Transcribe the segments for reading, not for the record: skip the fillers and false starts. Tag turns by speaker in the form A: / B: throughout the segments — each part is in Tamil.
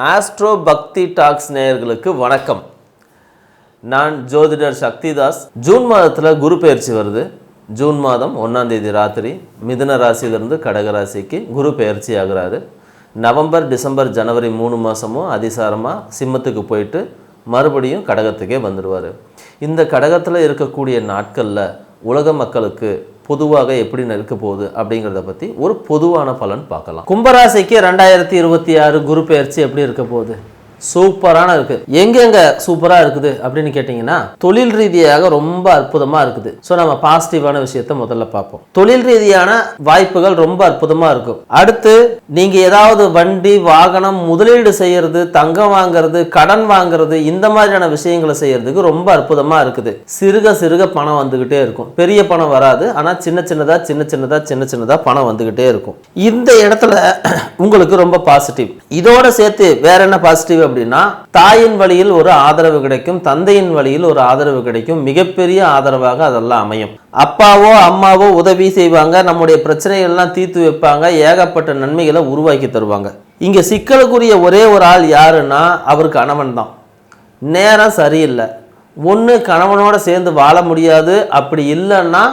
A: ஆஸ்ட்ரோ பக்தி டாக்ஸ் நேயர்களுக்கு வணக்கம். நான் ஜோதிடர் சக்திதாஸ். ஜூன் மாதத்தில் குரு பெயர்ச்சி வருது. ஜூன் மாதம் 1ஆம் தேதி ராத்திரி மிதுன ராசியிலிருந்து கடக ராசிக்கு குரு பெயர்ச்சி ஆகிறாரு. நவம்பர், டிசம்பர், ஜனவரி 3 மாதமும் அதிசாரமாக சிம்மத்துக்கு போயிட்டு மறுபடியும் கடகத்துக்கே வந்துடுவார். இந்த கடகத்தில் இருக்கக்கூடிய நாட்களில் உலக மக்களுக்கு பொதுவாக எப்படி இருக்க போகுது அப்படிங்கிறத பற்றி ஒரு பொதுவான பலன் பார்க்கலாம். கும்பராசிக்கு 2026 குரு பெயர்ச்சி எப்படி இருக்க போகுது? சூப்பரான இருக்கு. எங்கெங்க சூப்பரா இருக்குது அப்படின்னு கேட்டீங்கன்னா, தொழில் ரீதியாக ரொம்ப அற்புதமா இருக்குது. ஸோ நம்ம பாசிட்டிவான விஷயத்த முதல்ல பார்ப்போம். தொழில் ரீதியான வாய்ப்புகள் ரொம்ப அற்புதமா இருக்கும். அடுத்து நீங்க ஏதாவது வண்டி வாகனம் முதலீடு செய்யறது, தங்கம் வாங்குறது, கடன் வாங்குறது, இந்த மாதிரியான விஷயங்களை செய்யறதுக்கு ரொம்ப அற்புதமா இருக்குது. சிறுக சிறுக பணம் வந்துகிட்டே இருக்கும். பெரிய பணம் வராது, ஆனா சின்ன சின்னதா பணம் வந்துகிட்டே இருக்கும். இந்த இடத்துல உங்களுக்கு ரொம்ப பாசிட்டிவ். இதோட சேர்த்து வேற என்ன பாசிட்டிவ் அப்படின்னா, தாயின் வழியில் ஒரு ஆதரவு கிடைக்கும், தந்தையின் வழியில் ஒரு ஆதரவு கிடைக்கும். மிகப்பெரிய ஆதரவாக அதெல்லாம் அமையும். அப்பாவோ அம்மாவோ உதவி செய்வாங்க, நம்முடைய பிரச்சனைகள்லாம் தீர்த்து வைப்பாங்க, ஏகப்பட்ட நன்மைகளை உருவாக்கி தருவாங்க. இங்க சிக்கலுக்குரிய ஒரே ஒரு ஆள் யாருன்னா அவர் கணவன் தான். நேரம் சரியில்லை. ஒன்று கணவனோட சேர்ந்து வாழ முடியாது, அப்படி இல்லைன்னா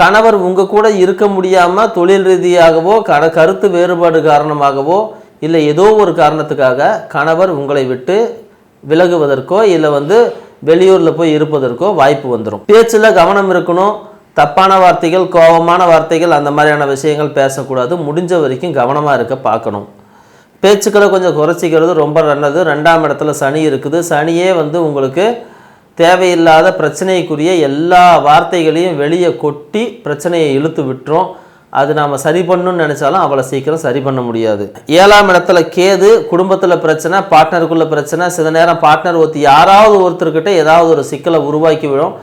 A: கணவர் உங்க கூட இருக்க முடியாம தொழில் ரீதியாகவோ கருத்து வேறுபாடு காரணமாகவோ இல்லை ஏதோ ஒரு காரணத்துக்காக கணவர் உங்களை விட்டு விலகுவதற்கோ இல்லை வெளியூரில் போய் இருப்பதற்கோ வாய்ப்பு வந்துடும். பேச்சில் கவனம் இருக்கணும். தப்பான வார்த்தைகள், கோபமான வார்த்தைகள், அந்த மாதிரியான விஷயங்கள் பேசக்கூடாது. முடிஞ்ச வரைக்கும் கவனமாக இருக்க பார்க்கணும். பேச்சுக்களை கொஞ்சம் குறைச்சிக்கிறது ரொம்ப நல்லது. 2ஆம் இடத்துல சனி இருக்குது. சனியே உங்களுக்கு தேவையில்லாத பிரச்சனைக்குரிய எல்லா வார்த்தைகளையும் வெளியே கொட்டி பிரச்சனையை இழுத்து விட்டுரும். அது நாம் சரி பண்ணணும்னு நினச்சாலும் அவ்வளோ சீக்கிரம் சரி பண்ண முடியாது. 7ஆம் இடத்துல கேது. குடும்பத்தில் பிரச்சனை, பார்ட்னருக்குள்ள பிரச்சனை. சில நேரம் பார்ட்னர் யாராவது ஒருத்தர்கிட்ட ஏதாவது ஒரு சிக்கலை உருவாக்கி விடும்.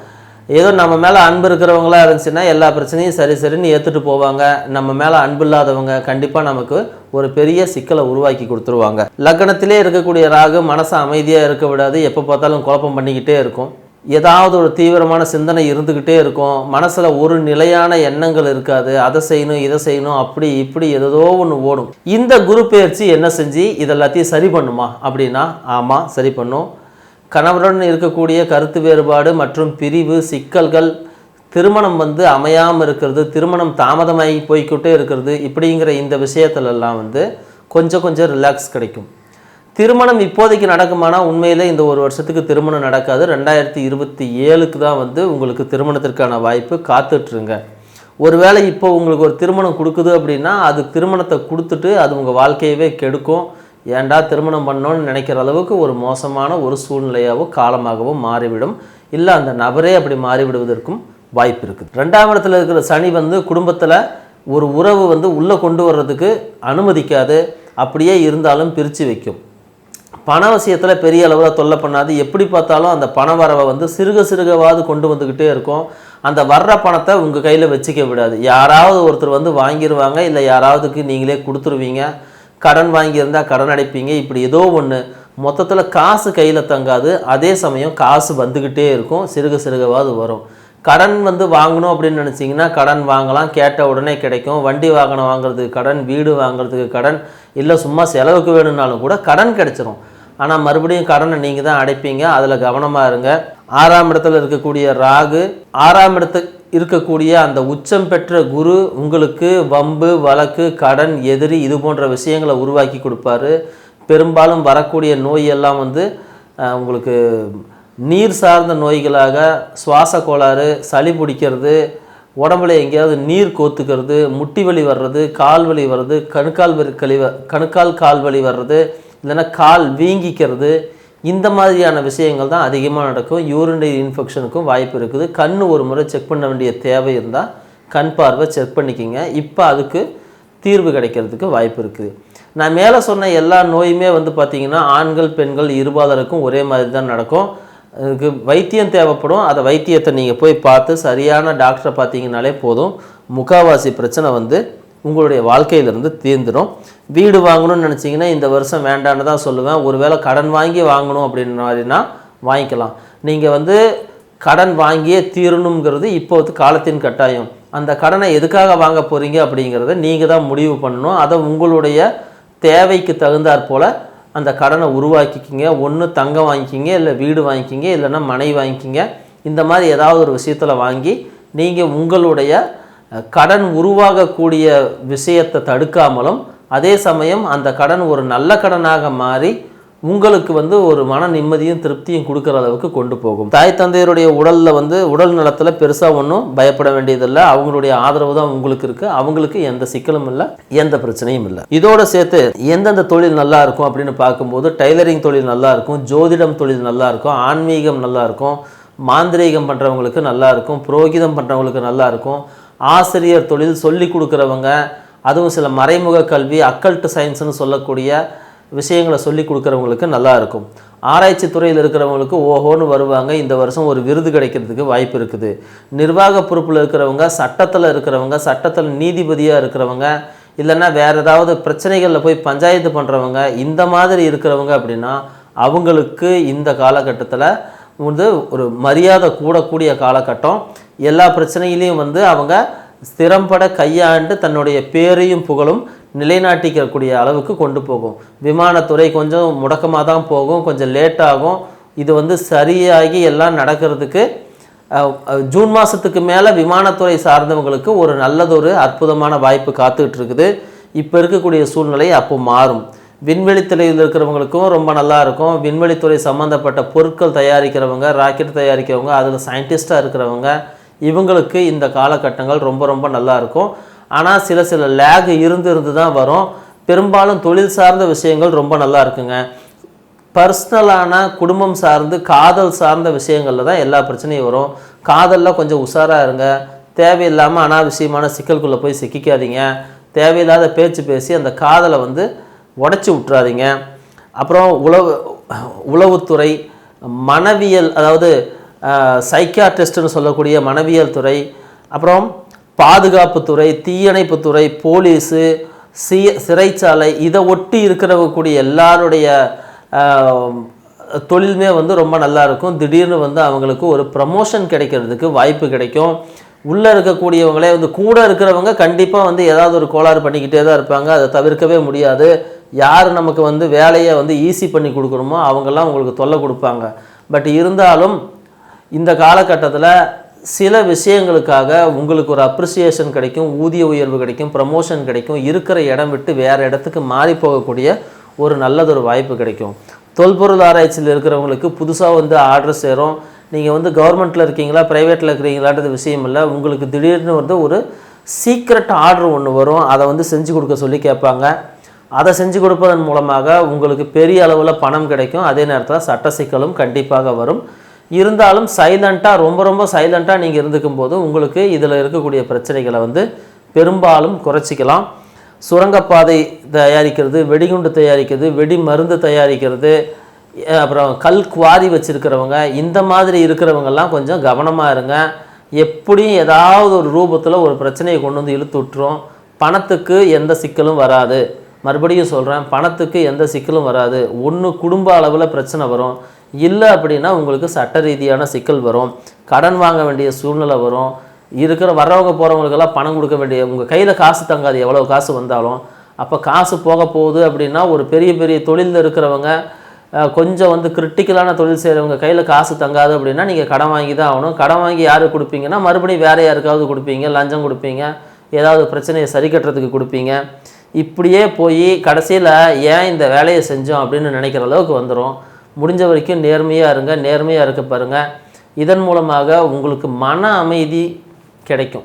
A: ஏதோ நம்ம மேலே அன்பு இருக்கிறவங்களா இருந்துச்சுன்னா எல்லா பிரச்சனையும் சரின்னு ஏற்றுட்டு போவாங்க. நம்ம மேலே அன்பு இல்லாதவங்க கண்டிப்பாக நமக்கு ஒரு பெரிய சிக்கலை உருவாக்கி கொடுத்துருவாங்க. லக்னத்திலே இருக்கக்கூடிய ராகு மனசை அமைதியாக இருக்க விடாது. எப்போ பார்த்தாலும் குழப்பம் பண்ணிக்கிட்டே இருக்கும். ஏதாவது ஒரு தீவிரமான சிந்தனை இருந்துக்கிட்டே இருக்கும். மனசில் ஒரு நிலையான எண்ணங்கள் இருக்காது. அதை செய்யணும், இதை செய்யணும், அப்படி இப்படி ஏதோ ஒன்று ஓடும். இந்த குரு பெயர்ச்சி என்ன செஞ்சு இதெல்லாத்தையும் சரி பண்ணுமா அப்படின்னா, ஆமாம், சரி பண்ணும். கணவருடன் இருக்கக்கூடிய கருத்து வேறுபாடு மற்றும் பிரிவு சிக்கல்கள், திருமணம் அமையாமல் இருக்கிறது, திருமணம் தாமதமாகி போய்கிட்டே இருக்கிறது, இப்படிங்கிற இந்த விஷயத்துலலாம் கொஞ்சம் ரிலாக்ஸ் கிடைக்கும். திருமணம் இப்போதைக்கு நடக்குமானா உண்மையில் இந்த ஒரு வருஷத்துக்கு திருமணம் நடக்காது. 2027க்கு தான் உங்களுக்கு திருமணத்திற்கான வாய்ப்பு. காத்துட்ருங்க. ஒருவேளை இப்போ உங்களுக்கு ஒரு திருமணம் கொடுக்குது அப்படின்னா, அது திருமணத்தை கொடுத்துட்டு அது உங்கள் வாழ்க்கையவே கெடுக்கும். ஏண்டா திருமணம் பண்ணோன்னு நினைக்கிற அளவுக்கு ஒரு மோசமான ஒரு சூழ்நிலையாகவோ காலமாகவோ மாறிவிடும். இல்லை அந்த நபரே அப்படி மாறிவிடுவதற்கும் வாய்ப்பு இருக்குது. 2ஆம் இடத்துல இருக்கிற சனி குடும்பத்தில் ஒரு உறவு உள்ளே கொண்டு வர்றதுக்கு அனுமதிக்காது. அப்படியே இருந்தாலும் பிரித்து வைக்கும். பண விஷயத்தில் பெரிய அளவில் தொல்லை பண்ணாது. எப்படி பார்த்தாலும் அந்த பண வரவை சிறுகவாது கொண்டு வந்துக்கிட்டே இருக்கும். அந்த வர்ற பணத்தை உங்கள் கையில் வச்சுக்க விடாது. யாராவது ஒருத்தர் வாங்கிடுவாங்க, இல்லை யாராவதுக்கு நீங்களே கொடுத்துருவீங்க. கடன் வாங்கியிருந்தால் கடன் அடைப்பீங்க. இப்படி ஏதோ ஒன்று மொத்தத்தில் காசு கையில் தங்காது. அதே சமயம் காசு வந்துக்கிட்டே இருக்கும். சிறுகவாது வரும். கடன் வாங்கணும் அப்படின்னு நினச்சிங்கன்னா கடன் வாங்கலாம், கேட்ட உடனே கிடைக்கும். வண்டி வாகனம் வாங்குறதுக்கு கடன், வீடு வாங்குறதுக்கு கடன், இல்லை சும்மா செலவுக்கு வேணும்னாலும் கூட கடன் கிடைச்சிரும். ஆனால் மறுபடியும் கடனை நீங்கள் தான் அடைப்பீங்க. அதில் கவனமாக இருங்க. 6ஆம் இடத்துல இருக்கக்கூடிய ராகு, 6ஆம் இடத்துல இருக்கக்கூடிய அந்த உச்சம் பெற்ற குரு உங்களுக்கு வம்பு, வழக்கு, கடன், எதிரி, இது போன்ற விஷயங்களை உருவாக்கி கொடுப்பாரு. பெரும்பாலும் வரக்கூடிய நோய் எல்லாம் உங்களுக்கு நீர் சார்ந்த நோய்களாக, சுவாச கோளாறு, சளி பிடிக்கிறது, உடம்புல எங்கேயாவது நீர் கோத்துக்கிறது, முட்டி வலி வர்றது, கால் வலி வர்றது, கணுக்கால் கால் வலி வர்றது, இல்லைன்னா கால் வீங்கிக்கிறது, இந்த மாதிரியான விஷயங்கள் தான் அதிகமாக நடக்கும். யூரினரி இன்ஃபெக்ஷனுக்கும் வாய்ப்பு இருக்குது. கண் ஒரு முறை செக் பண்ண வேண்டிய தேவை இருந்தால் கண் பார்வை செக் பண்ணிக்கிங்க. இப்போ அதுக்கு தீர்வு கிடைக்கிறதுக்கு வாய்ப்பு இருக்குது. நான் மேலே சொன்ன எல்லா நோயுமே பார்த்திங்கன்னா ஆண்கள் பெண்கள் இருபாலருக்கும் ஒரே மாதிரி தான் நடக்கும். அதுக்கு வைத்தியம் தேவைப்படும். அந்த வைத்தியத்தை நீங்கள் போய் பார்த்து சரியான டாக்டரை பார்த்தீங்கன்னாலே போதும். முக்கால்வாசி பிரச்சனை உங்களுடைய வாழ்க்கையிலிருந்து தீர்ந்துடும். வீடு வாங்கணும்னு நினச்சிங்கன்னா இந்த வருஷம் வேண்டான்னு தான் சொல்லுவேன். ஒருவேளை கடன் வாங்கி வாங்கணும் அப்படின்னு மாதிரினா வாங்கிக்கலாம். நீங்கள் கடன் வாங்கியே தீரணுங்கிறது இப்போது காலத்தின் கட்டாயம். அந்த கடனை எதுக்காக வாங்க போகிறீங்க அப்படிங்கிறத நீங்கள் தான் முடிவு பண்ணணும். அதை உங்களுடைய தேவைக்கு தகுந்தாற் போல் அந்த கடனை உருவாக்கிக்கிங்க. ஒன்று தங்கம் வாங்கிக்கிங்க, இல்லை வீடு வாங்கிக்கிங்க, இல்லைன்னா மனை வாங்கிக்கிங்க. இந்த மாதிரி ஏதாவது ஒரு விஷயத்தில் வாங்கி நீங்கள் உங்களுடைய கடன் உருவாகக்கூடிய விஷயத்தை தடுக்காமலும், அதே சமயம் அந்த கடன் ஒரு நல்ல கடனாக மாறி உங்களுக்கு ஒரு மன நிம்மதியும் திருப்தியும் கொடுக்குற அளவுக்கு கொண்டு போகும். தாய் தந்தையருடைய உடல் நலத்தில் பெருசாக ஒன்றும் பயப்பட வேண்டியதில்லை. அவங்களுடைய ஆதரவு தான் உங்களுக்கு இருக்குது. அவங்களுக்கு எந்த சிக்கலும் இல்லை, எந்த பிரச்சனையும் இல்லை. இதோடு சேர்த்து எந்தெந்த தொழில் நல்லா இருக்கும் அப்படின்னு பார்க்கும்போது, டைலரிங் தொழில் நல்லா இருக்கும், ஜோதிடம் தொழில் நல்லா இருக்கும், ஆன்மீகம் நல்லா இருக்கும், மாந்திரீகம் பண்ணுறவங்களுக்கு நல்லா இருக்கும், புரோகிதம் பண்ணுறவங்களுக்கு நல்லா இருக்கும், ஆசிரியர் தொழில் சொல்லி கொடுக்குறவங்க, அதுவும் சில மறைமுக கல்வி அக்கல்ட் சயின்ஸ்னு சொல்லக்கூடிய விஷயங்களை சொல்லி கொடுக்குறவங்களுக்கு நல்லா இருக்கும். ஆராய்ச்சி துறையில் இருக்கிறவங்களுக்கு ஓஹோன்னு வருவாங்க. இந்த வருஷம் ஒரு விருது கிடைக்கிறதுக்கு வாய்ப்பு இருக்குது. நிர்வாக பொறுப்பில் இருக்கிறவங்க, சட்டத்தில் இருக்கிறவங்க, சட்டத்தில் நீதிபதியாக இருக்கிறவங்க, இல்லைன்னா வேறு ஏதாவது பிரச்சனைகளில் போய் பஞ்சாயத்து பண்ணுறவங்க, இந்த மாதிரி இருக்கிறவங்க அப்படின்னா அவங்களுக்கு இந்த காலகட்டத்தில் ஒரு மரியாதை கூடக்கூடிய காலகட்டம். எல்லா பிரச்சனையிலையும் அவங்க ஸ்திரம்பட கையாண்டு தன்னுடைய பேரையும் புகழும் நிலைநாட்டிக்கக்கூடிய அளவுக்கு கொண்டு போகும். விமானத்துறை கொஞ்சம் முடக்கமாக தான் போகும், கொஞ்சம் லேட்டாகும். இது சரியாகி எல்லாம் நடக்கிறதுக்கு ஜூன் மாதத்துக்கு மேலே விமானத்துறை சார்ந்தவங்களுக்கு ஒரு நல்லதொரு அற்புதமான வாய்ப்பு காத்துக்கிட்டு இருக்குது. இப்போ இருக்கக்கூடிய சூழ்நிலை அப்போ மாறும். விண்வெளித்துறையில் இருக்கிறவங்களுக்கும் ரொம்ப நல்லா இருக்கும். விண்வெளித்துறை சம்மந்தப்பட்ட பொருட்கள் தயாரிக்கிறவங்க, ராக்கெட் தயாரிக்கிறவங்க, அதில் சயின்டிஸ்டாக இருக்கிறவங்க, இவங்களுக்கு இந்த காலகட்டங்கள் ரொம்ப ரொம்ப நல்லா இருக்கும். ஆனால் சில லேக் இருந்து தான் வரும். பெரும்பாலும் தொழில் சார்ந்த விஷயங்கள் ரொம்ப நல்லா இருக்குங்க. பர்சனலான குடும்பம் சார்ந்து காதல் சார்ந்த விஷயங்களில் தான் எல்லா பிரச்சனையும் வரும். காதலில் கொஞ்சம் உஷாராக இருங்க. தேவையில்லாமல் அனாவசியமான சிக்கலுக்குள்ளே போய் சிக்கிக்காதீங்க. தேவையில்லாத பேச்சு பேசி அந்த காதலை உடச்சி விட்டுறாதீங்க. அப்புறம் உளவுத்துறை, மனவியல், அதாவது சைக்கியாட்ரிஸ்ட்னு சொல்லக்கூடிய மனவியல் துறை, அப்புறம் பாதுகாப்புத்துறை, தீயணைப்புத்துறை, போலீஸு, சிறைச்சாலை, இதை ஒட்டி இருக்கிறவக்கூடிய எல்லாருடைய தொழிலுமே ரொம்ப நல்லா இருக்கும். திடீர்னு அவங்களுக்கு ஒரு ப்ரமோஷன் கிடைக்கிறதுக்கு வாய்ப்பு கிடைக்கும். உள்ளே இருக்கக்கூடியவங்களே கூட இருக்கிறவங்க கண்டிப்பாக ஏதாவது ஒரு கோளாறு பண்ணிக்கிட்டே தான் இருப்பாங்க. அதை தவிர்க்கவே முடியாது. யார் நமக்கு வேலையை ஈஸி பண்ணி கொடுக்கணுமோ அவங்கெல்லாம் உங்களுக்கு தொல்லை கொடுப்பாங்க. பட் இருந்தாலும் இந்த காலகட்டத்தில் சில விஷயங்களுக்காக உங்களுக்கு ஒரு அப்ரிசியேஷன் கிடைக்கும், ஊதிய உயர்வு கிடைக்கும், ப்ரமோஷன் கிடைக்கும், இருக்கிற இடம் விட்டு வேறு இடத்துக்கு மாறி போகக்கூடிய ஒரு நல்லதொரு வாய்ப்பு கிடைக்கும். தொல்பொருள் ஆராய்ச்சியில் இருக்கிறவங்களுக்கு புதுசாக ஆர்டர் சேரும். நீங்கள் கவர்மெண்ட்டில் இருக்கீங்களா ப்ரைவேட்டில் இருக்கிறீங்களான்றது விஷயம் இல்லை. உங்களுக்கு திடீர்னு ஒரு சீக்ரெட் ஆர்டர் ஒன்று வரும். அதை செஞ்சு கொடுக்க சொல்லி கேட்பாங்க. அதை செஞ்சு கொடுப்பதன் மூலமாக உங்களுக்கு பெரிய அளவில் பணம் கிடைக்கும். அதே நேரத்தில் சட்ட சிக்கலும் கண்டிப்பாக வரும். இருந்தாலும் சைலண்ட்டாக, ரொம்ப ரொம்ப சைலண்ட்டாக நீங்கள் இருந்துக்கும் போது உங்களுக்கு இதில் இருக்கக்கூடிய பிரச்சனைகளை பெரும்பாலும் குறைச்சிக்கலாம். சுரங்கப்பாதை தயாரிக்கிறது, வெடிகுண்டு தயாரிக்கிறது, வெடி மருந்து தயாரிக்கிறது, அப்புறம் கல் குவாரி வச்சுருக்கிறவங்க, இந்த மாதிரி இருக்கிறவங்கெல்லாம் கொஞ்சம் கவனமாக இருங்க. எப்படியும் ஏதாவது ஒரு ரூபத்தில் ஒரு பிரச்சனையை கொண்டு இழுத்து விட்டுரும். பணத்துக்கு எந்த சிக்கலும் வராது. மறுபடியும் சொல்கிறேன், பணத்துக்கு எந்த சிக்கலும் வராது. ஒன்று குடும்ப அளவில் பிரச்சனை வரும், இல்லை அப்படின்னா உங்களுக்கு சட்ட ரீதியான சிக்கல் வரும், கடன் வாங்க வேண்டிய சூழ்நிலை வரும். வர்றவங்க போகிறவங்களுக்கெல்லாம் பணம் கொடுக்க வேண்டிய, உங்கள் கையில் காசு தங்காது எவ்வளோ காசு வந்தாலும். அப்போ காசு போக போகுது அப்படின்னா ஒரு பெரிய பெரிய தொழிலில் இருக்கிறவங்க, கொஞ்சம் கிரிட்டிக்கலான தொழில் செய்கிறவங்க கையில் காசு தங்காது அப்படின்னா நீங்கள் கடன் வாங்கி தான் ஆகணும். கடன் வாங்கி யாருக்கு கொடுப்பீங்கன்னா மறுபடியும் வேறு யாருக்காவது கொடுப்பீங்க, லஞ்சம் கொடுப்பீங்க, ஏதாவது பிரச்சனையை சரி கட்டுறதுக்கு கொடுப்பீங்க. இப்படியே போய் கடைசியில் ஏன் இந்த வேலையை செஞ்சோம் அப்படின்னு நினைக்கிற அளவுக்கு வந்துடும். முடிஞ்ச வரைக்கும் நேர்மையாக இருங்க, நேர்மையாக இருக்க பாருங்கள். இதன் மூலமாக உங்களுக்கு மன அமைதி கிடைக்கும்.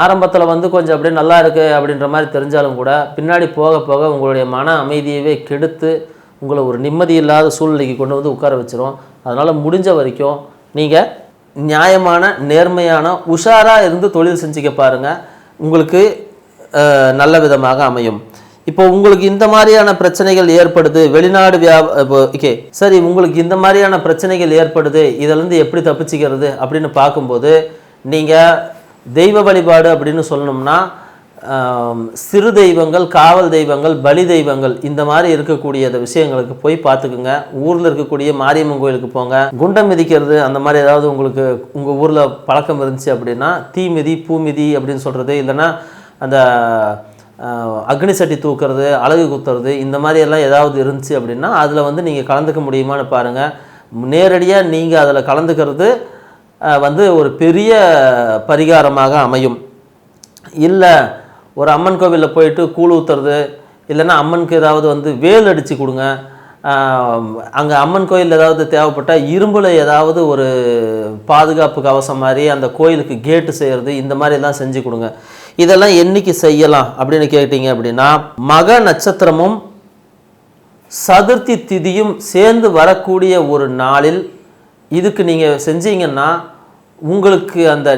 A: ஆரம்பத்தில் கொஞ்சம் அப்படியே நல்லா இருக்குது அப்படின்ற மாதிரி தெரிஞ்சாலும் கூட பின்னாடி போக போக உங்களுடைய மன அமைதியவே கெடுத்து உங்களை ஒரு நிம்மதி இல்லாத சூழ்நிலைக்கு கொண்டு உட்கார வச்சிரும். அதனால் முடிஞ்ச வரைக்கும் நீங்கள் நியாயமான, நேர்மையான, உஷாராக இருந்து தொழில் செஞ்சுக்க பாருங்கள். உங்களுக்கு நல்ல விதமாக அமையும். இப்போ உங்களுக்கு இந்த மாதிரியான பிரச்சனைகள் ஏற்படுது, வெளிநாடு ஓகே சரி, உங்களுக்கு இந்த மாதிரியான பிரச்சனைகள் ஏற்படுது, இதிலேருந்து எப்படி தப்பிச்சுக்கிறது அப்படின்னு பார்க்கும்போது நீங்கள் தெய்வ வழிபாடு அப்படின்னு சொல்லணும்னா சிறு தெய்வங்கள், காவல் தெய்வங்கள், பலி தெய்வங்கள், இந்த மாதிரி இருக்கக்கூடிய விஷயங்களுக்கு போய் பார்த்துக்குங்க. ஊரில் இருக்கக்கூடிய மாரியம்மன் கோயிலுக்கு போங்க. குண்டம் மிதிக்கிறது அந்த மாதிரி ஏதாவது உங்களுக்கு உங்கள் ஊரில் பழக்கம் இருந்துச்சு அப்படின்னா தீ மிதி, பூ மிதி அப்படின்னு சொல்கிறது, இல்லைன்னா அந்த அக்னி சட்டி தூக்குறது, அலகு குத்துறது, இந்த மாதிரி எல்லாம் ஏதாவது இருந்துச்சு அப்படின்னா அதில் வந்து நீங்கள் கலந்துக்க முடியுமான்னு பாருங்கள். நேரடியாக நீங்கள் அதில் கலந்துக்கிறது வந்து ஒரு பெரிய பரிகாரமாக அமையும். இல்லை ஒரு அம்மன் கோவிலில் போயிட்டு கூழ் ஊற்றுறது, இல்லைன்னா அம்மனுக்கு ஏதாவது வந்து வேல் அடித்து கொடுங்க. அங்கே அம்மன் கோயில் ஏதாவது தேவைப்பட்டால் இரும்பில் ஏதாவது ஒரு பாதுகாப்பு கவசம் மாதிரி அந்த கோயிலுக்கு கேட்டு செய்கிறது, இந்த மாதிரிலாம் செஞ்சு கொடுங்க. இதெல்லாம் என்னைக்கு செய்யலாம் அப்படின்னு கேட்டிங்க அப்படின்னா, மக நட்சத்திரமும் சதுர்த்தி திதியும் சேர்ந்து வரக்கூடிய ஒரு நாளில் இதுக்கு நீங்கள் செஞ்சீங்கன்னா உங்களுக்கு அந்த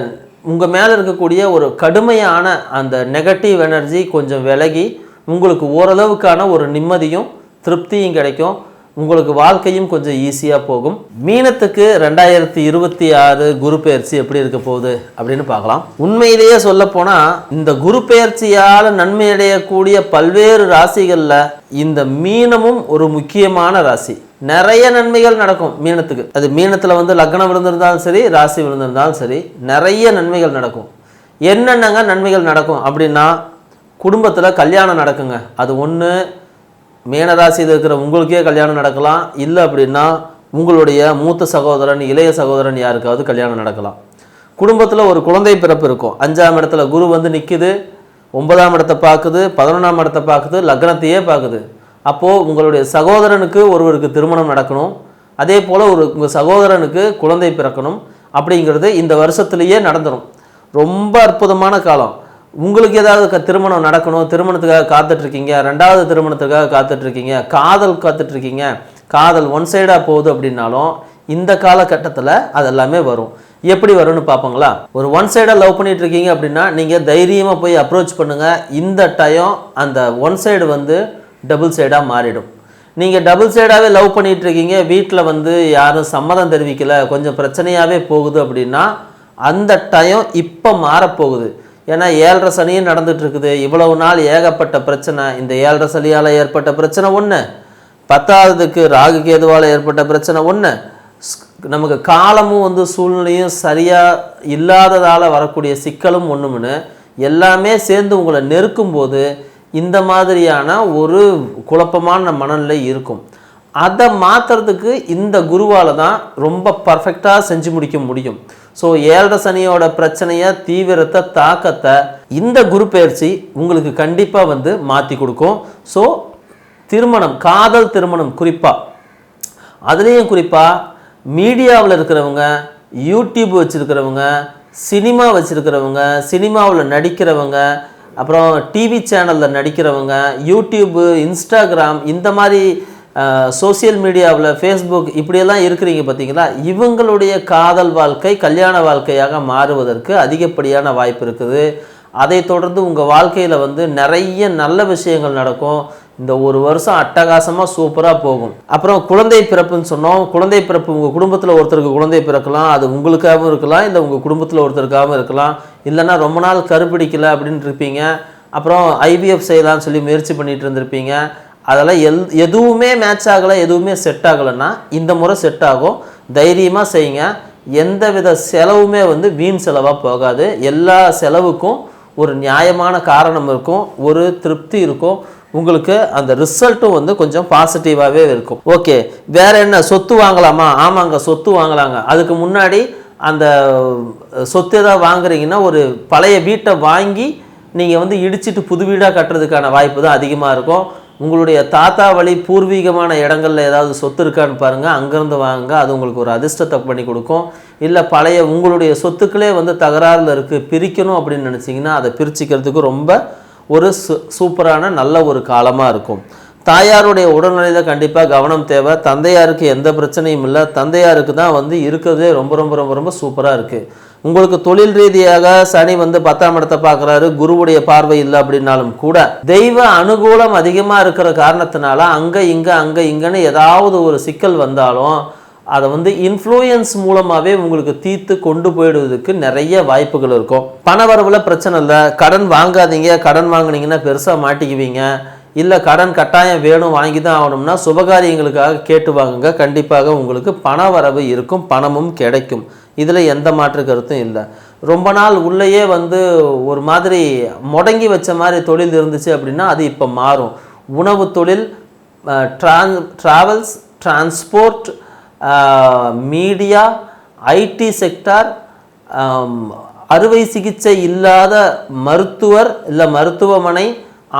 A: உங்கள் மேலே இருக்கக்கூடிய ஒரு கடுமையான அந்த நெகட்டிவ் எனர்ஜி கொஞ்சம் விலகி உங்களுக்கு ஓரளவுக்கான ஒரு நிம்மதியும் திருப்தியும் கிடைக்கும். உங்களுக்கு வாழ்க்கையும் கொஞ்சம் ஈஸியாக போகும். மீனத்துக்கு 2026 குரு பெயர்ச்சி எப்படி இருக்க போகுது அப்படின்னு பார்க்கலாம். உண்மையிலேயே சொல்லப்போனால் இந்த குரு பெயர்ச்சியால் நன்மை அடையக்கூடிய பல்வேறு ராசிகளில் இந்த மீனமும் ஒரு முக்கியமான ராசி. நிறைய நன்மைகள் நடக்கும் மீனத்துக்கு. அது மீனத்தில் வந்து லக்னம் விழுந்திருந்தாலும் சரி, ராசி விழுந்திருந்தாலும் சரி, நிறைய நன்மைகள் நடக்கும். என்னென்னங்க நன்மைகள் நடக்கும் அப்படின்னா, குடும்பத்தில் கல்யாணம் நடக்குங்க. அது ஒன்று மீனராசியில் இருக்கிற உங்களுக்கே கல்யாணம் நடக்கலாம். இல்லை அப்படின்னா உங்களுடைய மூத்த சகோதரன், இளைய சகோதரன் யாருக்காவது கல்யாணம் நடக்கலாம். குடும்பத்தில் ஒரு குழந்தை பிறப்பு இருக்கும். 5ஆம் இடத்துல குரு வந்து நிற்குது, 9ஆம் இடத்தை பார்க்குது, 11ஆம் இடத்தை பார்க்குது, லக்னத்தையே பார்க்குது. அப்போது உங்களுடைய சகோதரனுக்கு ஒருவருக்கு திருமணம் நடக்கணும். அதே போல் உங்கள் சகோதரனுக்கு குழந்தை பிறக்கணும். அப்படிங்கிறது இந்த வருஷத்துலேயே நடந்துடும். ரொம்ப அற்புதமான காலம். உங்களுக்கு ஏதாவது திருமணம் நடக்கணும், திருமணத்துக்காக காத்துட்ருக்கீங்க, 2வது திருமணத்துக்காக காத்துட்ருக்கீங்க, காதல் காத்துட்ருக்கீங்க, காதல் ஒன் சைடாக போகுது அப்படின்னாலும் இந்த காலகட்டத்தில் அதெல்லாமே வரும். எப்படி வரும்னு பார்ப்போங்களா? ஒரு ஒன் சைடாக லவ் பண்ணிட்டு இருக்கீங்க அப்படின்னா நீங்கள் தைரியமாக போய் அப்ரோச் பண்ணுங்கள். இந்த டைம் அந்த ஒன் சைடு வந்து டபுள் சைடாக மாறிடும். நீங்கள் டபுள் சைடாகவே லவ் பண்ணிகிட்டு இருக்கீங்க, வீட்டில் வந்து யாரும் சம்மதம் தெரிவிக்கலை, கொஞ்சம் பிரச்சனையாகவே போகுது அப்படின்னா அந்த டைம் இப்போ மாறப்போகுது. ஏன்னா 7.5 சனியும் நடந்துகிட்ருக்குது. இவ்வளவு நாள் ஏகப்பட்ட பிரச்சனை. இந்த 7.5 சனியால் ஏற்பட்ட பிரச்சனை ஒன்று, 10ஆவதுக்கு ராகு கேதுவால் ஏற்பட்ட பிரச்சனை ஒன்று, நமக்கு காலமும் வந்து சூழ்நிலையும் சரியாக இல்லாததால் வரக்கூடிய சிக்கலும் ஒன்றுமுன்னு எல்லாமே சேர்ந்து உங்களை நெருக்கும்போது இந்த மாதிரியான ஒரு குழப்பமான மனநிலை இருக்கும். அதை மாற்றுறதுக்கு இந்த குருவால் தான் ரொம்ப பர்ஃபெக்டாக செஞ்சு முடிக்க முடியும். ஸோ 7.5 சனியோட பிரச்சனையை, தீவிரத்தை, தாக்கத்தை இந்த குரு பயிற்சி உங்களுக்கு கண்டிப்பாக வந்து மாற்றி கொடுக்கும். ஸோ திருமணம், காதல் திருமணம் குறிப்பாக, அதுலேயும் குறிப்பாக மீடியாவில் இருக்கிறவங்க, யூடியூப் வச்சுருக்கிறவங்க, சினிமா வச்சுருக்கிறவங்க, சினிமாவில் நடிக்கிறவங்க, அப்புறம் டிவி சேனலில் நடிக்கிறவங்க, யூடியூப்பு, இன்ஸ்டாகிராம், இந்த மாதிரி சோசியல் மீடியாவில் ஃபேஸ்புக் இப்படியெல்லாம் இருக்கிறீங்க பார்த்தீங்களா, இவங்களுடைய காதல் வாழ்க்கை கல்யாண வாழ்க்கையாக மாறுவதற்கு அதிகப்படியான வாய்ப்பு இருக்குது. அதை தொடர்ந்து உங்கள் வாழ்க்கையில் வந்து நிறைய நல்ல விஷயங்கள் நடக்கும். இந்த ஒரு வருஷம் அட்டகாசமாக சூப்பராக போகும். அப்புறம் குழந்தை பிறப்புன்னு சொன்னோம். குழந்தை பிறப்பு உங்கள் குடும்பத்தில் ஒருத்தருக்கு குழந்தை பிறக்கலாம். அது உங்களுக்காகவும் இருக்கலாம், இல்லை உங்கள் குடும்பத்தில் ஒருத்தருக்காகவும் இருக்கலாம். இல்லைன்னா ரொம்ப நாள் கருப்பிடிக்கலை அப்படின்ட்டு இருப்பீங்க. அப்புறம் ஐவிஎஃப் செய்யலான்னு சொல்லி முயற்சி பண்ணிகிட்டு இருந்திருப்பீங்க. அதெல்லாம் எதுவுமே மேட்ச் ஆகலை, எதுவுமே செட் ஆகலைன்னா இந்த முறை செட் ஆகும். தைரியமாக செய்யுங்க. எந்த வித செலவுமே வந்து வீண் செலவாக போகாது. எல்லா செலவுக்கும் ஒரு நியாயமான காரணம் இருக்கும், ஒரு திருப்தி இருக்கும். உங்களுக்கு அந்த ரிசல்ட்டும் வந்து கொஞ்சம் பாசிட்டிவாகவே இருக்கும். ஓகே, வேறு என்ன? சொத்து வாங்கலாமா? ஆமாங்க, சொத்து வாங்கலாங்க. அதுக்கு முன்னாடி அந்த சொத்து ஏதாவது வாங்குறீங்கன்னா ஒரு பழைய வீட்டை வாங்கி நீங்கள் வந்து இடிச்சிட்டு புது வீடாக கட்டுறதுக்கான வாய்ப்பு தான் அதிகமாக இருக்கும். உங்களுடைய தாத்தா வழி பூர்வீகமான இடங்களில் ஏதாவது சொத்து இருக்கான்னு பாருங்கள், அங்கேருந்து வாங்க. அது உங்களுக்கு ஒரு அதிர்ஷ்டத்தை பண்ணி கொடுக்கும். இல்லை பழைய உங்களுடைய சொத்துக்களே வந்து தகராறில் இருக்குது, பிரிக்கணும் அப்படின்னு நினச்சிங்கன்னா அதை பிரிச்சுக்கிறதுக்கு ரொம்ப ஒரு சூப்பரான நல்ல ஒரு காலமாக இருக்கும். தாயாருடைய உடல்நிலையில் கண்டிப்பாக கவனம் தேவை. தந்தையாருக்கு எந்த பிரச்சனையும் இல்லை. தந்தையாருக்கு தான் வந்து இருக்கிறதே ரொம்ப ரொம்ப ரொம்ப ரொம்ப சூப்பராக இருக்குது. உங்களுக்கு தொழில் ரீதியாக சனி வந்து 10ஆம் இடத்தை பார்க்குறாரு, குருவுடைய பார்வை இல்லை அப்படின்னாலும் கூட தெய்வ அனுகூலம் அதிகமாக இருக்கிற காரணத்தினால அங்கே இங்கேன்னு ஏதாவது ஒரு சிக்கல் வந்தாலும் அதை வந்து இன்ஃப்ளூயன்ஸ் மூலமாகவே உங்களுக்கு தீர்த்து கொண்டு போயிடுவதற்கு நிறைய வாய்ப்புகள் இருக்கும். பண வரவில் பிரச்சனை இல்லை. கடன் வாங்காதீங்க. கடன் வாங்கினீங்கன்னா பெருசாக மாட்டிக்குவீங்க. இல்லை கடன் கட்டாயம் வேணும், வாங்கி தான் ஆகணும்னா சுபகாரியங்களுக்காக கேட்டு வாங்குங்க. கண்டிப்பாக உங்களுக்கு பண வரவு இருக்கும், பணமும் கிடைக்கும். இதில் எந்த மாற்று கருத்தும் இல்லை. ரொம்ப நாள் உள்ளேயே வந்து ஒரு மாதிரி முடங்கி வச்ச மாதிரி தொழில் இருந்துச்சு அப்படின்னா அது இப்போ மாறும். உணவு தொழில், travels, transport, media, IT sector, அறுவை சிகிச்சை இல்லாத மருத்துவர் இல்லை மருத்துவமனை,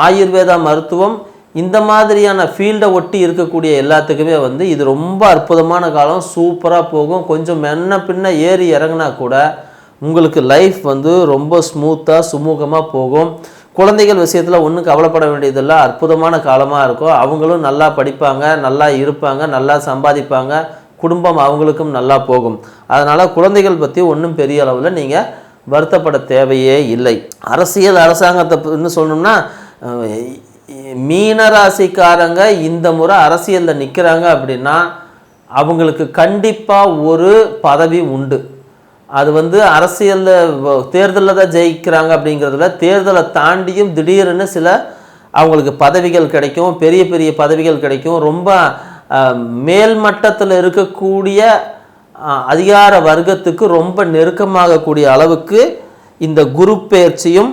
A: ஆயுர்வேதா மருத்துவம், இந்த மாதிரியான ஃபீல்டை ஒட்டி இருக்கக்கூடிய எல்லாத்துக்குமே வந்து இது ரொம்ப அற்புதமான காலம். சூப்பராக போகும். கொஞ்சம் மென்ன பின்ன ஏறி இறங்கினா கூட உங்களுக்கு லைஃப் வந்து ரொம்ப ஸ்மூத்தாக சுமூகமாக போகும். குழந்தைகள் விஷயத்தில் ஒன்றும் கவலைப்பட வேண்டியதில்லை. அற்புதமான காலமாக இருக்கும். அவங்களும் நல்லா படிப்பாங்க, நல்லா இருப்பாங்க, நல்லா சம்பாதிப்பாங்க, குடும்பம் அவங்களுக்கும் நல்லா போகும். அதனால் குழந்தைகள் பற்றி ஒன்றும் பெரிய அளவில் நீங்கள் வருத்தப்பட தேவையே இல்லை. அரசியல் அரசாங்கத்தை சொல்லணும்னா மீனராசிக்காரங்க இந்த முறை அரசியலில் நிற்கிறாங்க அப்படின்னா அவங்களுக்கு கண்டிப்பாக ஒரு பதவி உண்டு. அது வந்து அரசியலில் தேர்தலில் தான் ஜெயிக்கிறாங்க அப்படிங்கிறதுல தேர்தலை தாண்டியும் திடீர்னு சில அவங்களுக்கு பதவிகள் கிடைக்கும், பெரிய பெரிய பதவிகள் கிடைக்கும். ரொம்ப மேல்மட்டத்தில் இருக்கக்கூடிய அதிகார வர்க்கத்துக்கு ரொம்ப நெருக்கமாகக்கூடிய அளவுக்கு இந்த குரு பெயர்ச்சியும்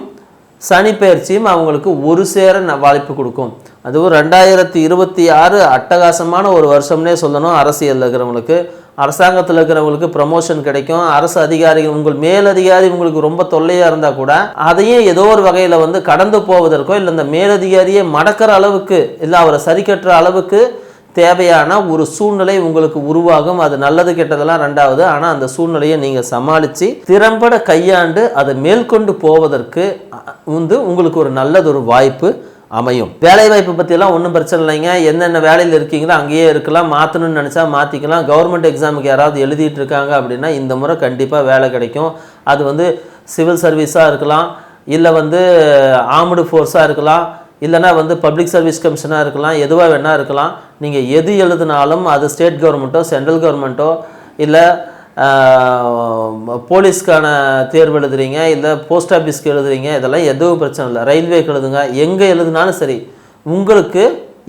A: சனி பெயர்ச்சியும் அவங்களுக்கு ஒரு சேர வாய்ப்பு கொடுக்கும். அதுவும் 2026 அட்டகாசமான ஒரு வருஷம்னே சொல்லணும். அரசியலில் இருக்கிறவங்களுக்கு, அரசாங்கத்தில் இருக்கிறவங்களுக்கு ப்ரமோஷன் கிடைக்கும். அரசு அதிகாரிகள், உங்கள் மேலதிகாரி உங்களுக்கு ரொம்ப தொல்லையாக இருந்தால் கூட அதையும் ஏதோ ஒரு வகையில் வந்து கடந்து போவதற்கோ இல்லை இந்த மேலதிகாரியை மடக்கிற அளவுக்கு இல்லை அவரை சரி கட்டுற அளவுக்கு தேவையான ஒரு சூழ்நிலை உங்களுக்கு உருவாகும். அது நல்லது கெட்டதெல்லாம் ரெண்டாவது. ஆனால் அந்த சூழ்நிலையை நீங்கள் சமாளித்து திறம்பட கையாண்டு அதை மேற்கொண்டு போவதற்கு வந்து உங்களுக்கு ஒரு நல்லதொரு வாய்ப்பு அமையும். வேலை வாய்ப்பு பற்றியெல்லாம் ஒன்றும் பிரச்சனை இல்லைங்க. என்னென்ன வேலையில் இருக்கீங்களோ அங்கேயே இருக்கலாம். மாற்றணும்னு நினச்சா மாற்றிக்கலாம். கவர்மெண்ட் எக்ஸாமுக்கு யாராவது எழுதிட்டு இருக்காங்க அப்படின்னா இந்த முறை கண்டிப்பாக வேலை கிடைக்கும். அது வந்து சிவில் சர்வீஸாக இருக்கலாம், இல்லை வந்து ஆர்ம்டு ஃபோர்ஸாக இருக்கலாம், இல்லைனா வந்து பப்ளிக் சர்வீஸ் கமிஷனாக இருக்கலாம், எதுவாக வேணால் இருக்கலாம். நீங்கள் எது எழுதினாலும் அது ஸ்டேட் கவர்மெண்ட்டோ சென்ட்ரல் கவர்மெண்ட்டோ இல்லை போலீஸ்க்கான தேர்வு எழுதுறீங்க, இல்லை போஸ்ட் ஆஃபீஸ்க்கு எழுதுறீங்க, இதெல்லாம் எதுவும் பிரச்சனை இல்லை. ரயில்வேக்கு எழுதுங்க, எங்கே எழுதுனாலும் சரி உங்களுக்கு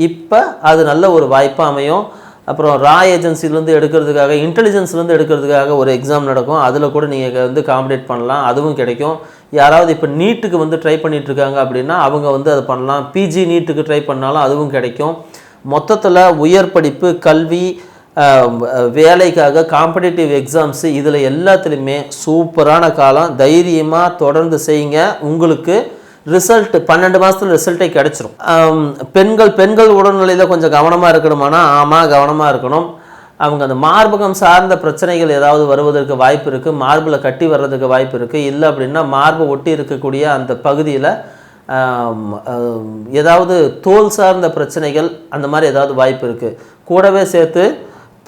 A: இப்போ அது நல்ல ஒரு வாய்ப்பாக அமையும். அப்புறம் ரா ஏஜென்சிலேருந்து எடுக்கிறதுக்காக, இன்டெலிஜென்ஸ்லேருந்து எடுக்கிறதுக்காக ஒரு எக்ஸாம் நடக்கும். அதில் கூட நீங்கள் வந்து காம்படேட் பண்ணலாம், அதுவும் கிடைக்கும். யாராவது இப்போ நீட்டுக்கு வந்து ட்ரை பண்ணிகிட்ருக்காங்க அப்படின்னா அவங்க வந்து அதை பண்ணலாம். பிஜி நீட்டுக்கு ட்ரை பண்ணாலும் அதுவும் கிடைக்கும். மொத்தத்தில் உயர் படிப்பு, கல்வி, வேலைக்காக, காம்படிட்டிவ் எக்ஸாம்ஸு, இதில் எல்லாத்துலேயுமே சூப்பரான காலம். தைரியமாக தொடர்ந்து செய்யுங்க. உங்களுக்கு ரிசல்ட் 12 மாதத்தில் ரிசல்ட்டே கிடச்சிரும். பெண்கள் உடல்நிலையில் கொஞ்சம் கவனமாக இருக்கணுமானா ஆமாம் கவனமாக இருக்கணும். அவங்க அந்த மார்பகம் சார்ந்த பிரச்சனைகள் ஏதாவது வருவதற்கு வாய்ப்பு இருக்குது. மார்பில் கட்டி வர்றதுக்கு வாய்ப்பு இருக்குது. இல்லை அப்படின்னா மார்பை ஒட்டி இருக்கக்கூடிய அந்த பகுதியில் ஏதாவது தோல் சார்ந்த பிரச்சனைகள் அந்த மாதிரி ஏதாவது வாய்ப்பு இருக்குது. கூடவே சேர்த்து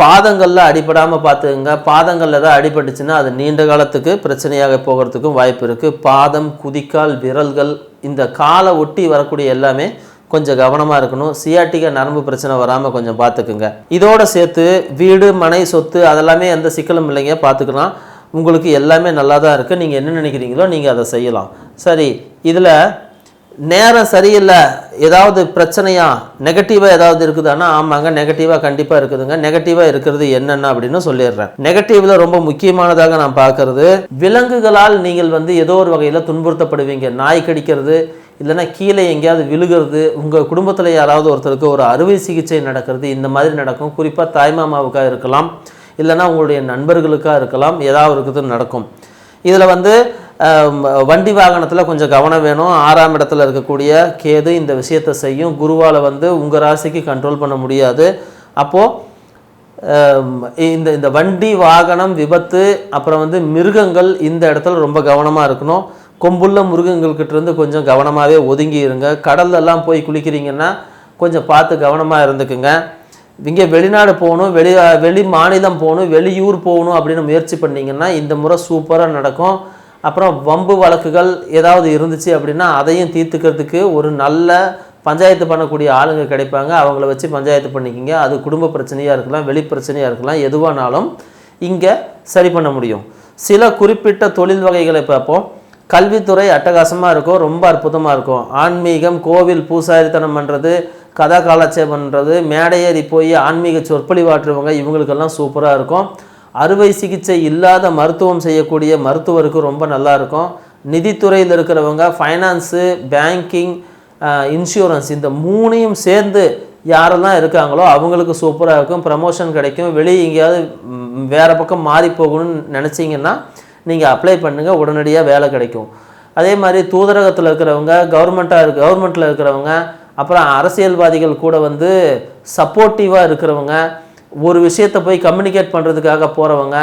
A: பாதங்களில் அடிபடாமல் பார்த்துக்குங்க. பாதங்களில் ஏதாவது அடிபட்டுச்சுன்னா அது நீண்ட காலத்துக்கு பிரச்சனையாக போகிறதுக்கும் வாய்ப்பு இருக்குது. பாதம், குதிக்கால், விரல்கள், இந்த காலை ஒட்டி வரக்கூடிய எல்லாமே கொஞ்சம் கவனமாக இருக்கணும். சியாட்டிக்கா நரம்பு பிரச்சனை வராமல் கொஞ்சம் பார்த்துக்குங்க. இதோடு சேர்த்து வீடு, மனை, சொத்து அதெல்லாமே எந்த சிக்கலும் இல்லைங்க, பார்த்துக்கலாம். உங்களுக்கு எல்லாமே நல்லா தான் இருக்குது. நீங்கள் என்ன நினைக்கிறீங்களோ நீங்கள் அதை செய்யலாம். சரி, இதில் நேரம் சரியில்லை, ஏதாவது பிரச்சனையா, நெகட்டிவாக ஏதாவது இருக்குதானா? ஆமாங்க, நெகட்டிவாக கண்டிப்பாக இருக்குதுங்க. நெகட்டிவாக இருக்கிறது என்னென்ன அப்படின்னு சொல்லிடுறேன். நெகட்டிவில் ரொம்ப முக்கியமானதாக நான் பார்க்குறது, விலங்குகளால் நீங்கள் வந்து ஏதோ ஒரு வகையில் துன்புறுத்தப்படுவீங்க. நாய் கடிக்கிறது, இல்லைனா கீழே எங்கேயாவது விழுகிறது, உங்கள் குடும்பத்தில் யாராவது ஒருத்தருக்கு ஒரு அறுவை சிகிச்சை நடக்கிறது, இந்த மாதிரி நடக்கும். குறிப்பாக தாய்மாமாவுக்காக இருக்கலாம், இல்லைனா உங்களுடைய நண்பர்களுக்காக இருக்கலாம், ஏதாவது இருக்கிறது நடக்கும். இதில் வந்து வண்டி வாகனத்தில் கொஞ்சம் கவனம் வேணும். 6ஆம் இடத்துல இருக்கக்கூடிய கேது இந்த விஷயத்தை செய்யும். குருவால் வந்து உங்கள் ராசிக்கு கண்ட்ரோல் பண்ண முடியாது. அப்போது இந்த வண்டி வாகனம் விபத்து, அப்புறம் வந்து மிருகங்கள், இந்த இடத்துல ரொம்ப கவனமாக இருக்கணும். கொம்புள்ள மிருகங்கள்கிட்டருந்து கொஞ்சம் கவனமாகவே ஒதுங்கி இருங்க. கடல்லெல்லாம் போய் குளிக்கிறீங்கன்னா கொஞ்சம் பார்த்து கவனமாக இருந்துக்குங்க. இங்கே வெளிநாடு போகணும், வெளி மாநிலம் போகணும், வெளியூர் போகணும் அப்படின்னு முயற்சி பண்ணிங்கன்னா இந்த முறை சூப்பராக நடக்கும். அப்புறம் வம்பு வழக்குகள் ஏதாவது இருந்துச்சு அப்படின்னா அதையும் தீர்த்துக்கிறதுக்கு ஒரு நல்ல பஞ்சாயத்து பண்ணக்கூடிய ஆளுங்க கிடைப்பாங்க. அவங்கள வச்சு பஞ்சாயத்து பண்ணிக்கிங்க. அது குடும்ப பிரச்சனையாக இருக்கலாம், வெளி பிரச்சனையாக இருக்கலாம், எதுவானாலும் இங்கே சரி பண்ண முடியும். சில குறிப்பிட்ட தொழில் வகைகளை பார்ப்போம். கல்வித்துறை அட்டகாசமாக இருக்கும், ரொம்ப அற்புதமாக இருக்கும். ஆன்மீகம், கோவில் பூசாரித்தனம் பண்ணுறது, கதா காலட்சேபம் பண்ணுறது, மேடையேறி போய் ஆன்மீக சொற்பொழிவாற்றுவங்க, இவங்களுக்கெல்லாம் சூப்பராக இருக்கும். அறுவை சிகிச்சை இல்லாத மருத்துவம் செய்யக்கூடிய மருத்துவருக்கு ரொம்ப நல்லா இருக்கும். நிதித்துறையில் இருக்கிறவங்க, ஃபைனான்ஸு, பேங்கிங், இன்சூரன்ஸ் இந்த 3ஐயும் சேர்ந்து யாரெல்லாம் இருக்காங்களோ அவங்களுக்கு சூப்பராக இருக்கும். ப்ரமோஷன் கிடைக்கும். வெளியே எங்கேயாவது வேறு பக்கம் மாறி போகணும்னு நினச்சிங்கன்னா நீங்கள் அப்ளை பண்ணுங்கள், உடனடியாக வேலை கிடைக்கும். அதே மாதிரி தூதரகத்தில் இருக்கிறவங்க, கவர்மெண்ட்டில் இருக்கிறவங்க, அப்புறம் அரசியல்வாதிகள் கூட வந்து சப்போர்ட்டிவாக இருக்கிறவங்க, ஒரு விஷயத்தை போய் கம்யூனிகேட் பண்ணுறதுக்காக போகிறவங்க,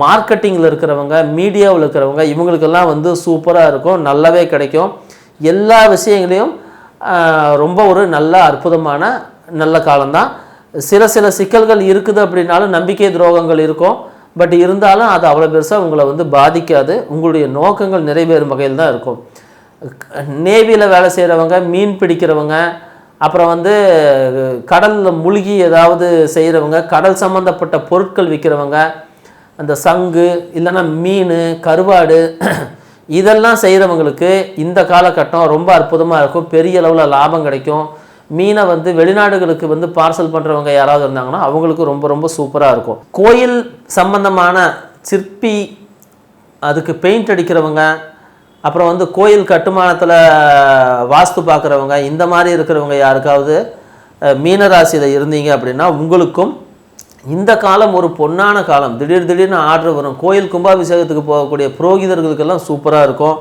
A: மார்க்கெட்டிங்கில் இருக்கிறவங்க, மீடியாவில் இருக்கிறவங்க, இவங்களுக்கெல்லாம் வந்து சூப்பராக இருக்கும், நல்லாவே கிடைக்கும். எல்லா விஷயங்களையும் ரொம்ப ஒரு நல்ல அற்புதமான நல்ல காலம்தான். சில சிக்கல்கள் இருக்குது அப்படின்னாலும் நம்பிக்கை துரோகங்கள் இருக்கும். பட் இருந்தாலும் அது அவ்வளோ பெருசாக உங்களை வந்து பாதிக்காது. உங்களுடைய நோக்கங்கள் நிறைவேறும் வகையில் தான் இருக்கும். நேவியில் வேலை செய்கிறவங்க, மீன் பிடிக்கிறவங்க, அப்புறம் வந்து கடலில் மூழ்கி ஏதாவது செய்கிறவங்க, கடல் சம்மந்தப்பட்ட பொருட்கள் விற்கிறவங்க, அந்த சங்கு இல்லைன்னா மீன், கருவாடு இதெல்லாம் செய்கிறவங்களுக்கு இந்த காலகட்டம் ரொம்ப அற்புதமாக இருக்கும். பெரிய அளவில் லாபம் கிடைக்கும். மீனை வந்து வெளிநாடுகளுக்கு வந்து பார்சல் பண்ணுறவங்க யாராவது இருந்தாங்கன்னா அவங்களுக்கு ரொம்ப ரொம்ப சூப்பராக இருக்கும். கோயில் சம்பந்தமான சிற்பி, அதுக்கு பெயிண்ட் அடிக்கிறவங்க, அப்புறம் வந்து கோயில் கட்டுமானத்தில் வாஸ்து பார்க்குறவங்க, இந்த மாதிரி இருக்கிறவங்க யாருக்காவது மீனராசியில் இருந்தீங்க அப்படின்னா உங்களுக்கும் இந்த காலம் ஒரு பொன்னான காலம். திடீர்னு ஆர்டர் வரும். கோயில் கும்பாபிஷேகத்துக்கு போகக்கூடிய புரோகிதர்களுக்கெல்லாம் சூப்பராக இருக்கும்.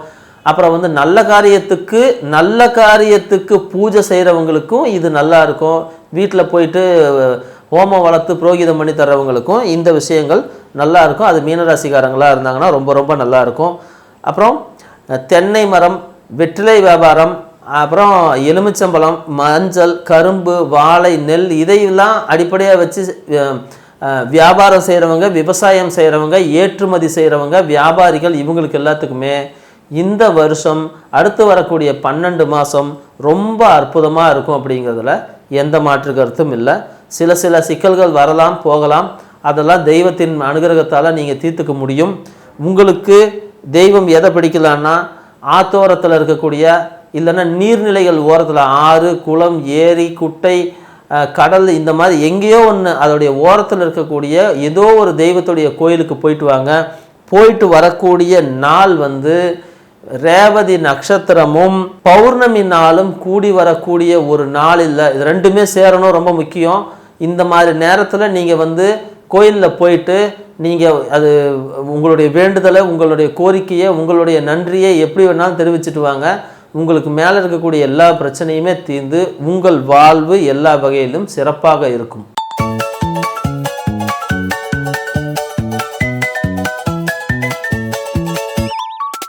A: அப்புறம் வந்து நல்ல காரியத்துக்கு பூஜை செய்கிறவங்களுக்கும் இது நல்லா இருக்கும். வீட்டில் போயிட்டு ஹோமம் வளர்த்து புரோகிதம் பண்ணி தர்றவங்களுக்கும் இந்த விஷயங்கள் நல்லா இருக்கும். அது மீனராசிக்காரங்களாக இருந்தாங்கன்னா ரொம்ப ரொம்ப நல்லா இருக்கும். அப்புறம் தென்னை மரம், வெற்றிலை வியாபாரம், அப்புறம் எலுமிச்சம்பழம், மஞ்சள், கரும்பு, வாழை, நெல் இதையெல்லாம் அடிப்படையாக வச்சு வியாபாரம் செய்கிறவங்க, விவசாயம் செய்கிறவங்க, ஏற்றுமதி செய்கிறவங்க, வியாபாரிகள், இவங்களுக்கு எல்லாத்துக்குமே இந்த வருஷம் அடுத்து வரக்கூடிய 12 மாதம் ரொம்ப அற்புதமாக இருக்கும். அப்படிங்கிறதுல எந்த மாற்று கருத்தும் இல்லை. சில சிக்கல்கள் வரலாம், போகலாம். அதெல்லாம் தெய்வத்தின் அனுகிரகத்தால் நீங்கள் தீர்த்துக்க முடியும். உங்களுக்கு தெய்வம் எதை பிடிக்கலான்னா, ஆத்தோரத்தில் இருக்கக்கூடிய இல்லைன்னா நீர்நிலைகள் ஓரத்தில், ஆறு, குளம், ஏரி, குட்டை, கடல், இந்த மாதிரி எங்கேயோ ஒன்று அதோடைய ஓரத்தில் இருக்கக்கூடிய ஏதோ ஒரு தெய்வத்துடைய கோயிலுக்கு போயிட்டு வாங்க. போயிட்டு வரக்கூடிய நாள் வந்து ரேவதி நட்சத்திரமும் பௌர்ணமி நாளும் கூடி வரக்கூடிய ஒரு நாள் இல்லை. இது ரெண்டுமே சேரணும், ரொம்ப முக்கியம். இந்த மாதிரி நேரத்தில் நீங்கள் வந்து கோயிலில் போயிட்டு நீங்கள் அது உங்களுடைய வேண்டுதலை, உங்களுடைய கோரிக்கையை, உங்களுடைய நன்றியை எப்படி வேணாலும் தெரிவிச்சுட்டு வாங்க. உங்களுக்கு மேலே இருக்கக்கூடிய எல்லா பிரச்சனையுமே தீர்ந்து உங்கள் வாழ்வு எல்லா வகையிலும் சிறப்பாக இருக்கும்.